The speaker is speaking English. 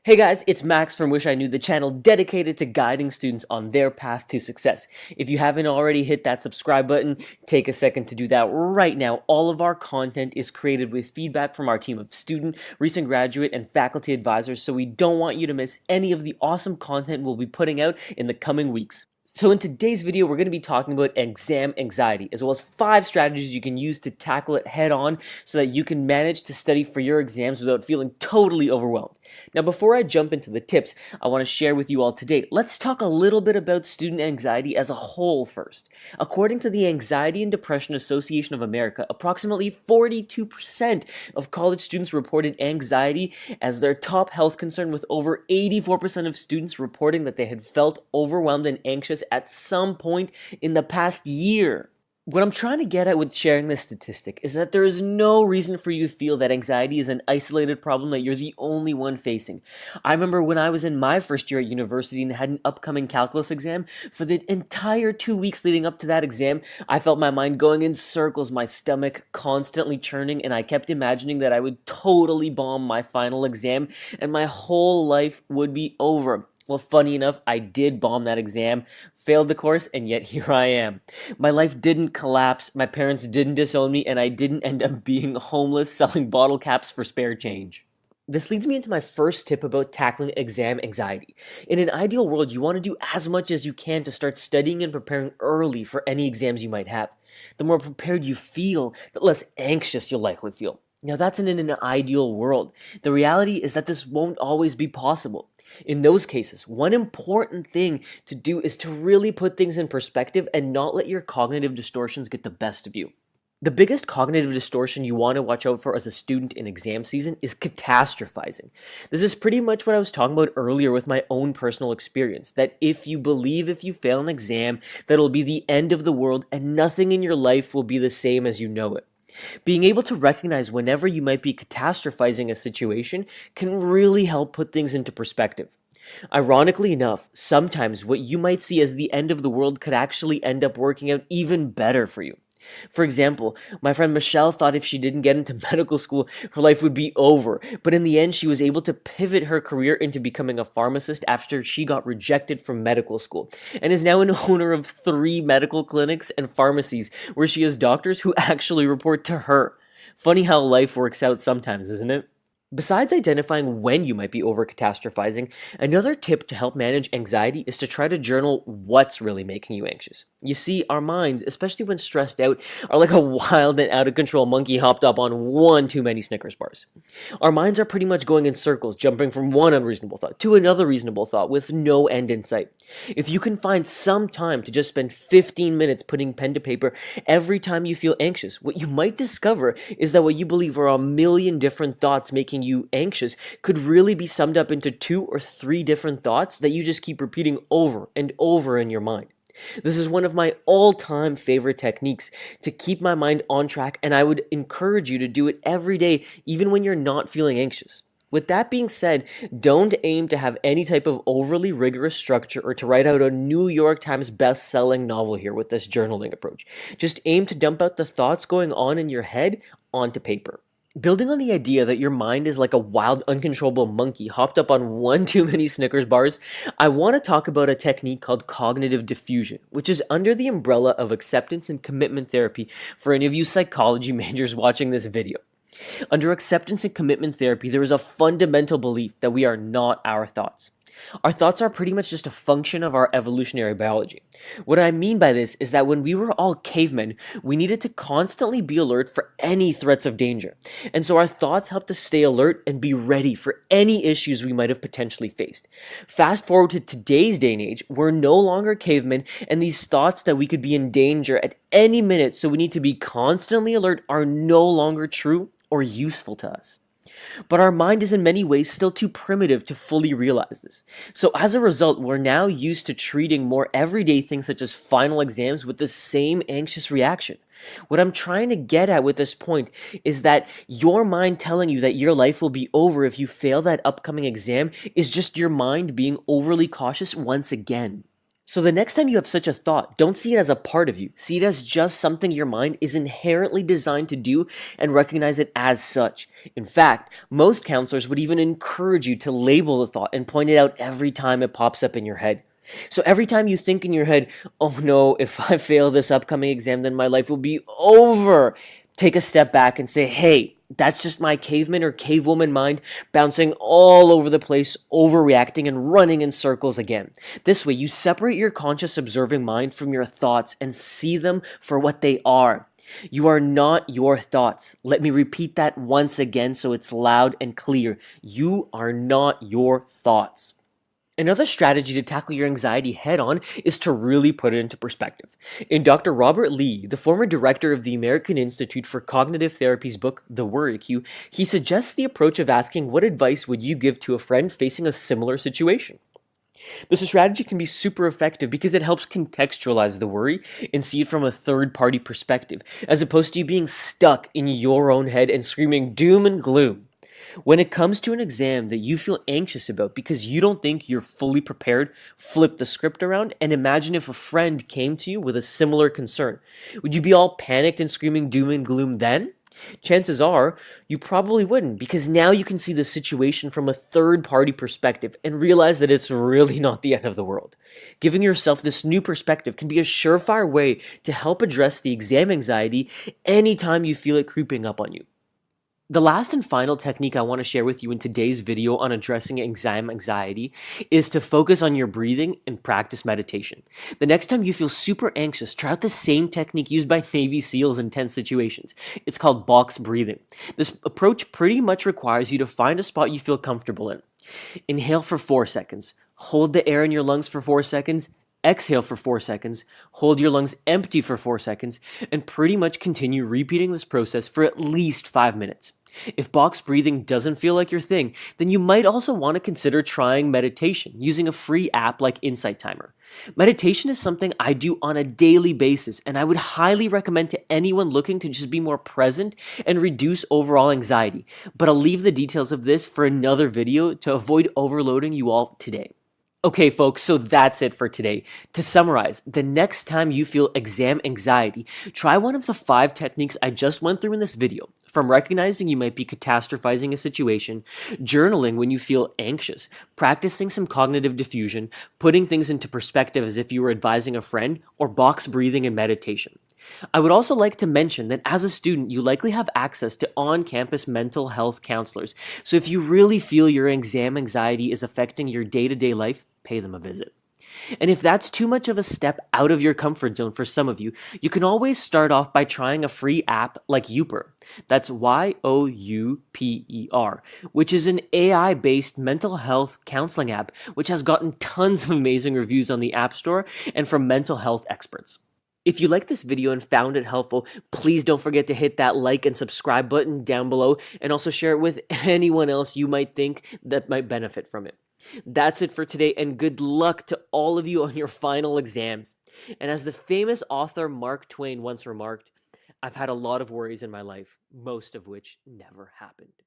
Hey guys, it's Max from Wish I Knew, the channel dedicated to guiding students on their path to success. If you haven't already hit that subscribe button, take a second to do that right now. All of our content is created with feedback from our team of student, recent graduate, and faculty advisors, so we don't want you to miss any of the awesome content we'll be putting out in the coming weeks. So in today's video, we're going to be talking about exam anxiety, as well as 5 strategies you can use to tackle it head on so that you can manage to study for your exams without feeling totally overwhelmed. Now, before I jump into the tips I want to share with you all today, let's talk a little bit about student anxiety as a whole first. According to the Anxiety and Depression Association of America, approximately 42% of college students reported anxiety as their top health concern, with over 84% of students reporting that they had felt overwhelmed and anxious at some point in the past year. What I'm trying to get at with sharing this statistic is that there is no reason for you to feel that anxiety is an isolated problem that you're the only one facing. I remember when I was in my first year at university and had an upcoming calculus exam, for the entire 2 weeks leading up to that exam, I felt my mind going in circles, my stomach constantly churning, and I kept imagining that I would totally bomb my final exam and my whole life would be over. Well, funny enough, I did bomb that exam, failed the course, and yet here I am. My life didn't collapse, my parents didn't disown me, and I didn't end up being homeless selling bottle caps for spare change. This leads me into my first tip about tackling exam anxiety. In an ideal world, you want to do as much as you can to start studying and preparing early for any exams you might have. The more prepared you feel, the less anxious you'll likely feel. Now, that's in an ideal world. The reality is that this won't always be possible. In those cases, one important thing to do is to really put things in perspective and not let your cognitive distortions get the best of you. The biggest cognitive distortion you want to watch out for as a student in exam season is catastrophizing. This is pretty much what I was talking about earlier with my own personal experience, that if you believe if you fail an exam, that it'll be the end of the world and nothing in your life will be the same as you know it. Being able to recognize whenever you might be catastrophizing a situation can really help put things into perspective. Ironically enough, sometimes what you might see as the end of the world could actually end up working out even better for you. For example, my friend Michelle thought if she didn't get into medical school, her life would be over. But in the end, she was able to pivot her career into becoming a pharmacist after she got rejected from medical school, and is now an owner of 3 medical clinics and pharmacies where she has doctors who actually report to her. Funny how life works out sometimes, isn't it? Besides identifying when you might be over-catastrophizing, another tip to help manage anxiety is to try to journal what's really making you anxious. You see, our minds, especially when stressed out, are like a wild and out-of-control monkey hopped up on one too many Snickers bars. Our minds are pretty much going in circles, jumping from one unreasonable thought to another reasonable thought with no end in sight. If you can find some time to just spend 15 minutes putting pen to paper every time you feel anxious, what you might discover is that what you believe are a million different thoughts making you anxious could really be summed up into 2 or 3 different thoughts that you just keep repeating over and over in your mind. This is one of my all-time favorite techniques to keep my mind on track, and I would encourage you to do it every day, even when you're not feeling anxious. With that being said, don't aim to have any type of overly rigorous structure or to write out a New York Times best-selling novel here with this journaling approach. Just aim to dump out the thoughts going on in your head onto paper. Building on the idea that your mind is like a wild, uncontrollable monkey hopped up on one too many Snickers bars, I want to talk about a technique called cognitive diffusion, which is under the umbrella of acceptance and commitment therapy for any of you psychology majors watching this video. Under acceptance and commitment therapy, there is a fundamental belief that we are not our thoughts. Our thoughts are pretty much just a function of our evolutionary biology. What I mean by this is that when we were all cavemen, we needed to constantly be alert for any threats of danger. And so our thoughts helped us stay alert and be ready for any issues we might have potentially faced. Fast forward to today's day and age, we're no longer cavemen, and these thoughts that we could be in danger at any minute, so we need to be constantly alert, are no longer true or useful to us. But our mind is in many ways still too primitive to fully realize this. So as a result, we're now used to treating more everyday things such as final exams with the same anxious reaction. What I'm trying to get at with this point is that your mind telling you that your life will be over if you fail that upcoming exam is just your mind being overly cautious once again. So the next time you have such a thought, don't see it as a part of you. See it as just something your mind is inherently designed to do and recognize it as such. In fact, most counselors would even encourage you to label the thought and point it out every time it pops up in your head. So every time you think in your head, oh no, if I fail this upcoming exam, then my life will be over, take a step back and say, hey, that's just my caveman or cavewoman mind bouncing all over the place, overreacting and running in circles again. This way, you separate your conscious observing mind from your thoughts and see them for what they are. You are not your thoughts. Let me repeat that once again so it's loud and clear. You are not your thoughts. Another strategy to tackle your anxiety head on is to really put it into perspective. In Dr. Robert Lee, the former director of the American Institute for Cognitive Therapy's book, The Worry Cue, he suggests the approach of asking, what advice would you give to a friend facing a similar situation? This strategy can be super effective because it helps contextualize the worry and see it from a third-party perspective, as opposed to you being stuck in your own head and screaming doom and gloom. When it comes to an exam that you feel anxious about because you don't think you're fully prepared, flip the script around and imagine if a friend came to you with a similar concern. Would you be all panicked and screaming doom and gloom then? Chances are you probably wouldn't, because now you can see the situation from a third-party perspective and realize that it's really not the end of the world. Giving yourself this new perspective can be a surefire way to help address the exam anxiety anytime you feel it creeping up on you. The last and final technique I want to share with you in today's video on addressing exam anxiety is to focus on your breathing and practice meditation. The next time you feel super anxious, try out the same technique used by Navy SEALs in tense situations. It's called box breathing. This approach pretty much requires you to find a spot you feel comfortable in. Inhale for 4 seconds. Hold the air in your lungs for 4 seconds. Exhale for 4 seconds, hold your lungs empty for 4 seconds, and pretty much continue repeating this process for at least 5 minutes. If box breathing doesn't feel like your thing, then you might also want to consider trying meditation using a free app like Insight Timer. Meditation is something I do on a daily basis, and I would highly recommend to anyone looking to just be more present and reduce overall anxiety. But I'll leave the details of this for another video to avoid overloading you all today. Okay, folks, so that's it for today. To summarize, the next time you feel exam anxiety, try one of the 5 techniques I just went through in this video. From recognizing you might be catastrophizing a situation, journaling when you feel anxious, practicing some cognitive diffusion, putting things into perspective as if you were advising a friend, or box breathing and meditation. I would also like to mention that as a student, you likely have access to on-campus mental health counselors. So if you really feel your exam anxiety is affecting your day-to-day life, pay them a visit. And if that's too much of a step out of your comfort zone for some of you, you can always start off by trying a free app like Youper. That's Youper, which is an AI-based mental health counseling app which has gotten tons of amazing reviews on the App Store and from mental health experts. If you liked this video and found it helpful, please don't forget to hit that like and subscribe button down below, and also share it with anyone else you might think that might benefit from it. That's it for today, and good luck to all of you on your final exams. And as the famous author Mark Twain once remarked, I've had a lot of worries in my life, most of which never happened.